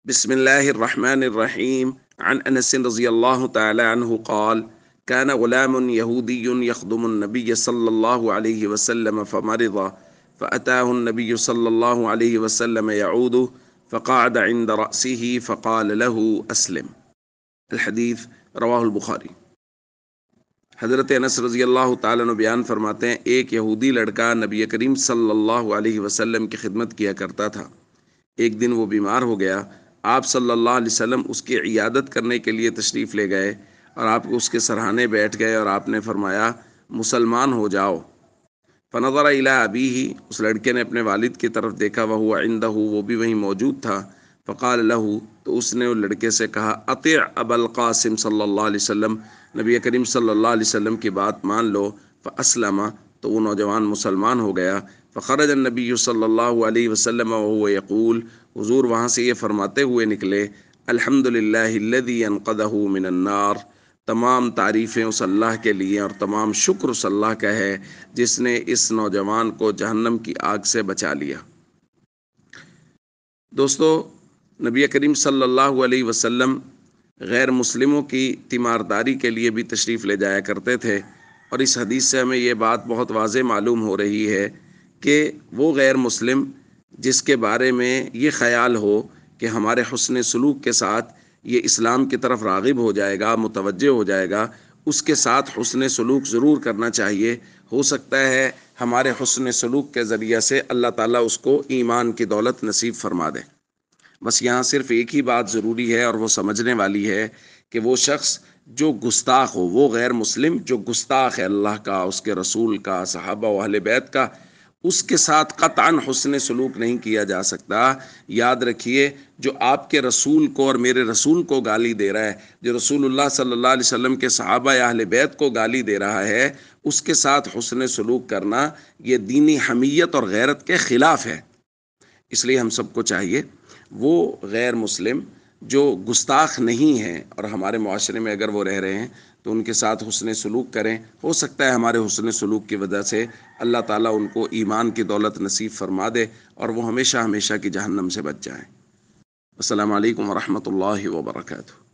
بسم الله الرحمن الرحيم. عن أنس رضي الله تعالى عنه قال: كان غلام يهودي يخدم النبي صلى الله عليه وسلم فمرض، فأتاه النبي صلى الله عليه وسلم يعوده، فقعد عند رأسه فقال له أسلم. الحدیث رواہ البخاری۔ حضرت انس رضی اللہ تعالیٰ عنہ بیان فرماتے ہیں، ایک یہودی لڑکا نبی کریم صلی اللہ علیہ وسلم کی خدمت کیا کرتا تھا۔ ایک دن وہ بیمار ہو گیا۔ آپ صلی اللہ علیہ وسلم اس کی عیادت کرنے کے لیے تشریف لے گئے اور آپ اس کے سرہانے بیٹھ گئے اور آپ نے فرمایا مسلمان ہو جاؤ۔ فنظر الی ابیہ، اس لڑکے نے اپنے والد کی طرف دیکھا، وہو عندہ، وہ بھی وہیں موجود تھا۔ فقال لہ، تو اس نے اس لڑکے سے کہا اطیع ابا القاسم صلی اللہ علیہ وسلم، نبی کریم صلی اللہ علیہ وسلم کی بات مان لو۔ فاسلم، تو وہ نوجوان مسلمان ہو گیا۔ فخرج النبی صلی اللہ علیہ وسلم وهو یقول، حضور وہاں سے یہ فرماتے ہوئے نکلے، الحمدللہ الذی انقذہ من النار، تمام تعریفیں اس اللہ کے لیے اور تمام شکر اس اللہ کا ہے جس نے اس نوجوان کو جہنم کی آگ سے بچا لیا۔ دوستو، نبی کریم صلی اللہ علیہ وسلم غیر مسلموں کی تیمارداری کے لیے بھی تشریف لے جایا کرتے تھے، اور اس حدیث سے ہمیں یہ بات بہت واضح معلوم ہو رہی ہے کہ وہ غیر مسلم جس کے بارے میں یہ خیال ہو کہ ہمارے حسن سلوک کے ساتھ یہ اسلام کی طرف راغب ہو جائے گا، متوجہ ہو جائے گا، اس کے ساتھ حسن سلوک ضرور کرنا چاہیے۔ ہو سکتا ہے ہمارے حسن سلوک کے ذریعے سے اللہ تعالیٰ اس کو ایمان کی دولت نصیب فرما دے۔ بس یہاں صرف ایک ہی بات ضروری ہے اور وہ سمجھنے والی ہے کہ وہ شخص جو گستاخ ہو، وہ غیر مسلم جو گستاخ ہے اللہ کا، اس کے رسول کا، صحابہ و اہل بیت کا، اس کے ساتھ قطعاً حسن سلوک نہیں کیا جا سکتا۔ یاد رکھیے، جو آپ کے رسول کو اور میرے رسول کو گالی دے رہا ہے، جو رسول اللہ صلی اللہ علیہ وسلم کے صحابہ یا اہل بیت کو گالی دے رہا ہے، اس کے ساتھ حسن سلوک کرنا یہ دینی حمیت اور غیرت کے خلاف ہے۔ اس لیے ہم سب کو چاہیے وہ غیر مسلم جو گستاخ نہیں ہیں اور ہمارے معاشرے میں اگر وہ رہ رہے ہیں تو ان کے ساتھ حسن سلوک کریں۔ ہو سکتا ہے ہمارے حسن سلوک کی وجہ سے اللہ تعالیٰ ان کو ایمان کی دولت نصیب فرما دے اور وہ ہمیشہ ہمیشہ کی جہنم سے بچ جائیں۔ السلام علیکم ورحمۃ اللہ وبرکاتہ۔